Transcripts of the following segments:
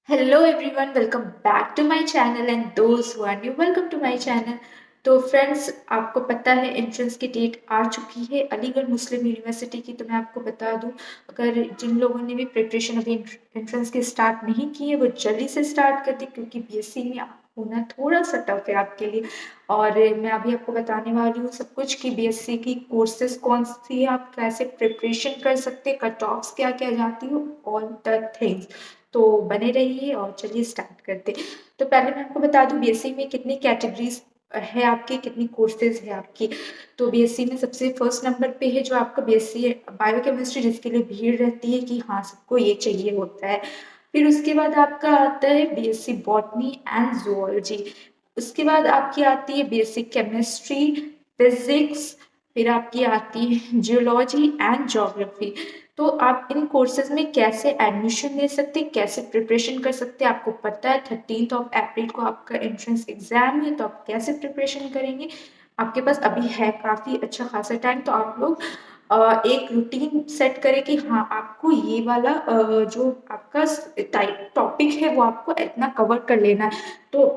Hello everyone, welcome back to my channel and those who are new, welcome to my channel. तो friends, आपको पता है entrance की date आ चुकी है अलीगढ़ मुस्लिम यूनिवर्सिटी की। तो मैं आपको बता दूं, अगर जिन लोगों ने भी प्रिपरेशन अभी एंट्रेंस की स्टार्ट नहीं की है वो जल्दी से स्टार्ट कर दी, क्योंकि बीएससी में होना थोड़ा सा टफ है आपके लिए। और मैं अभी आपको बताने वाली हूँ सब कुछ कि बीएससी की कोर्सेज कौन सी है, आप कैसे प्रिपरेशन कर सकते हैं, कट ऑफ्स क्या क्या जाती हो, ऑल द थिंग्स। तो बने रहिए और चलिए स्टार्ट करते। तो पहले मैं आपको बता दूं बीएससी में कितनी कैटेगरीज है आपकी, कितनी कोर्सेज है आपकी। तो बीएससी में सबसे फर्स्ट नंबर पे है जो आपका बीएससी बायोकेमिस्ट्री, जिसके लिए भीड़ रहती है कि हाँ सबको ये चाहिए होता है। फिर उसके बाद आपका आता है बीएससी बॉटनी एंड जूलॉजी। उसके बाद आपकी आती है बीएससी केमिस्ट्री, फिजिक्स। फिर आपकी आती है जियोलॉजी एंड ज्योग्राफी। तो आप इन कोर्सेज में कैसे एडमिशन ले सकते हैं, कैसे प्रिपरेशन कर सकते हैं, आपको पता है 13 अप्रैल को आपका एंट्रेंस एग्जाम है। तो आप कैसे प्रिपरेशन करेंगे, आपके पास अभी है काफ़ी अच्छा खासा टाइम। तो आप लोग एक रूटीन सेट करें कि हाँ आपको ये वाला जो आपका टॉपिक है वो आपको इतना कवर कर लेना है। तो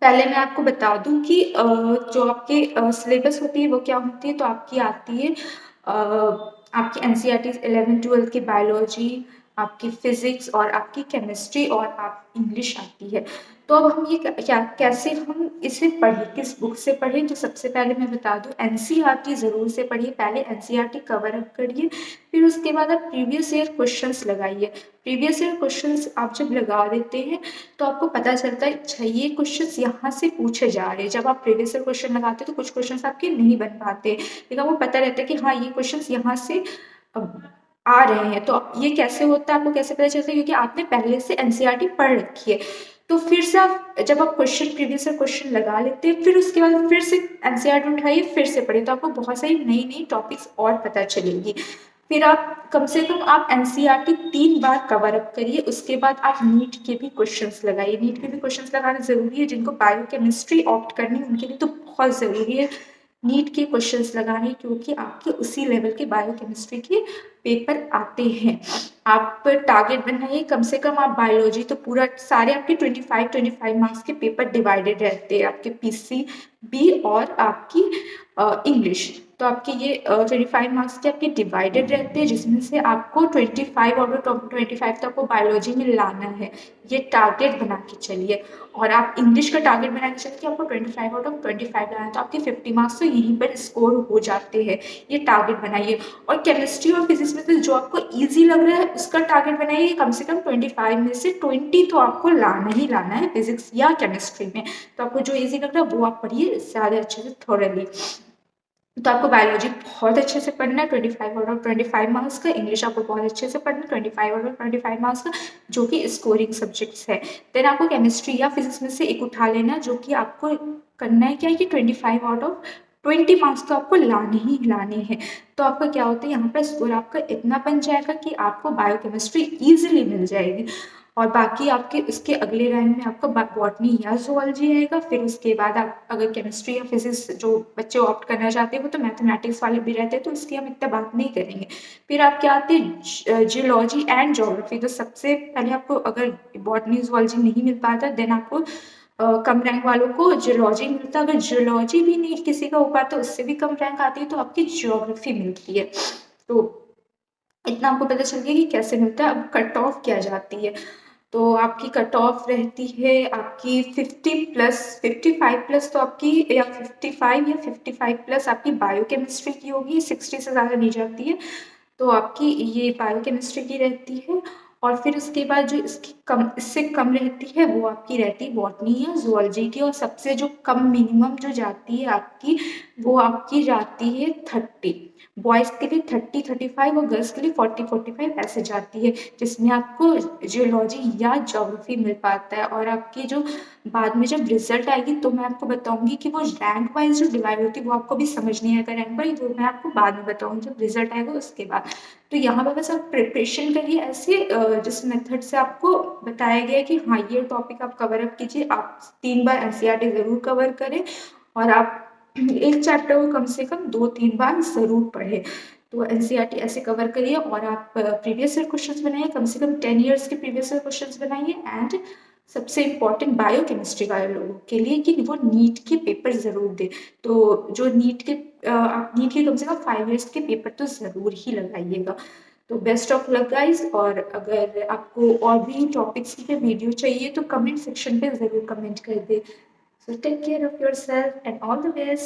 पहले मैं आपको बता दूं कि जो आपके सिलेबस होती है वो क्या होती है। तो आपकी आती है आपकी एनसीईआरटी 11 12 की बायोलॉजी, आपकी फिजिक्स और आपकी केमिस्ट्री और आप इंग्लिश आती है। तो अब हम ये क्या कैसे हम इसे पढ़ें, किस बुक से पढ़ें। तो सबसे पहले मैं बता दूं एनसीईआरटी ज़रूर से पढ़िए, पहले एनसीईआरटी कवर अप करिए। फिर उसके बाद आप प्रीवियस ईयर क्वेश्चंस लगाइए। प्रीवियस ईयर क्वेश्चंस आप जब लगा देते हैं तो आपको पता चलता है अच्छा ये क्वेश्चंस यहाँ से पूछे जा रहे हैं। जब आप प्रीवियस ईयर क्वेश्चन लगाते हैं तो कुछ क्वेश्चंस आपके नहीं बन पाते, लेकिन आपको पता रहता है कि हाँ ये क्वेश्चंस यहाँ से आ रहे हैं। तो ये कैसे होता है, आपको कैसे पता चलता है, क्योंकि आपने पहले से एनसीईआरटी पढ़ रखी है। तो फिर से आप जब आप क्वेश्चन प्रीवियस ईयर क्वेश्चन लगा लेते हैं, फिर उसके बाद फिर से एनसीईआरटी उठाइए, फिर से पढ़िए, तो आपको बहुत सारी नई नई टॉपिक्स और पता चलेंगी। फिर आप कम से कम आप एनसीईआरटी 3 बार कवर अप करिए। उसके बाद आप नीट के भी क्वेश्चंस लगाइए। नीट के भी क्वेश्चंस लगाना जरूरी है, जिनको बायोकेमिस्ट्री ऑप्ट करनी है उनके लिए तो बहुत जरूरी है नीट के क्वेश्चंस लगाने, क्योंकि आपके उसी लेवल के बायोकेमिस्ट्री के पेपर आते हैं। आप टारगेट बनाइए, कम से कम आप बायोलॉजी तो पूरा सारे आपके 25 मार्क्स के पेपर डिवाइडेड रहते हैं, आपके पीसी बी और आपकी इंग्लिश। तो आपके ये 25 मार्क्स के आपके डिवाइडेड रहते हैं, जिसमें से आपको 25 आउट ऑफ 25 तो आपको बायोलॉजी में लाना है। ये टारगेट बना के चलिए। और आप इंग्लिश का टारगेट बना के चलिए कि आपको 25 आउट ऑफ 25 लाना है, तो आपके 50 मार्क्स तो यहीं पर स्कोर हो जाते हैं। ये टारगेट बनाइए। और केमिस्ट्री और फिजिक्स में से जो आपको ईजी लग रहा है उसका टारगेट बनाइए, कम से कम 25 में से 20 तो आपको लाना ही लाना है फिजिक्स या केमिस्ट्री में। तो आपको जो ईजी लग रहा है वो आप पढ़िए ज़्यादा अच्छे से, थोड़ली। तो आपको बायोलॉजी बहुत अच्छे से पढ़ना है 25 आउट ऑफ 25 मार्क्स का। इंग्लिश आपको बहुत अच्छे से पढ़ना है 25 आउट ऑफ 25 मार्क्स का, जो कि स्कोरिंग सब्जेक्ट्स है। देन आपको केमिस्ट्री या फिजिक्स में से एक उठा लेना, जो कि आपको करना है क्या है कि 25 आउट ऑफ 20 मार्क्स तो आपको लाने ही लाने हैं। तो आपका क्या होता है यहाँ पर स्कोर आपका इतना बन जाएगा कि आपको बायोकेमिस्ट्री ईजिली मिल जाएगी। और बाकी आपके उसके अगले रैंक में आपका बॉटनी या जूलॉजी आएगा। फिर उसके बाद आप अगर केमिस्ट्री या फिजिक्स जो बच्चे ऑप्ट करना चाहते हैं वो तो मैथमेटिक्स वाले भी रहते हैं, तो इसकी हम इतना बात नहीं करेंगे। फिर आप क्या आते हैं जियोलॉजी एंड ज्योग्राफी। तो सबसे पहले आपको अगर बॉटनी जूलॉजी नहीं मिल पाता, देन आपको कम रैंक वालों को जियोलॉजी मिलता है। अगर जियोलॉजी भी नहीं किसी का हो पाता, उससे भी कम रैंक आती है, तो आपकी ज्योग्राफी मिलती है। तो इतना आपको पता चल गया कि कैसे मिलता है। अब कट ऑफ क्या जाती है, तो आपकी कट ऑफ रहती है आपकी 50+, 55+ तो आपकी, या 55 या 55+ आपकी बायोकेमिस्ट्री की होगी, 60 से ज़्यादा नहीं जाती है। तो आपकी ये बायोकेमिस्ट्री की रहती है। और फिर उसके बाद जो इसकी कम, इससे कम रहती है वो आपकी रहती है बॉटनी या जूलॉजी की। और सबसे जो कम मिनिमम जो जाती है आपकी, वो आपकी जाती है 30। बॉयज़ के लिए 30 35 और गर्ल्स के लिए 40 45 ऐसे जाती है, जिसमें आपको जियोलॉजी या ज्योग्राफी मिल पाता है। और आपकी जो बाद में जब रिजल्ट आएगी तो मैं आपको बताऊंगी कि वो रैंक वाइज जो डिवाइड होती है वो आपको भी समझ नहीं आएगा रैंक वाइज, वो मैं आपको बाद में बताऊंगी जब रिजल्ट आएगा उसके बाद। तो यहाँ पर बस आप प्रिपरेशन करिए ऐसे जिस मेथड से आपको बताया गया है कि हाँ ये टॉपिक आप कवर अप कीजिए। आप 3 बार एनसीईआरटी ज़रूर कवर करें, और आप एक चैप्टर को कम से कम 2 3 बार ज़रूर पढ़ें। तो एनसीईआरटी ऐसे कवर करिए और आप प्रीवियस ईयर क्वेश्चंस बनाइए, कम से कम 10 इयर्स के प्रीवियस ईयर क्वेश्चंस बनाइए। एंड सबसे इम्पॉर्टेंट बायोकेमिस्ट्री वाले लोगों के लिए कि वो नीट के पेपर ज़रूर दे। तो जो नीट के आप नीट के कम से कम 5 इयर्स के पेपर तो ज़रूर ही लगाइएगा। तो बेस्ट ऑफ लक गाइस। और अगर आपको और भी टॉपिक्स की वीडियो चाहिए तो कमेंट सेक्शन पे ज़रूर कमेंट कर दे। So take care of yourself and all the best.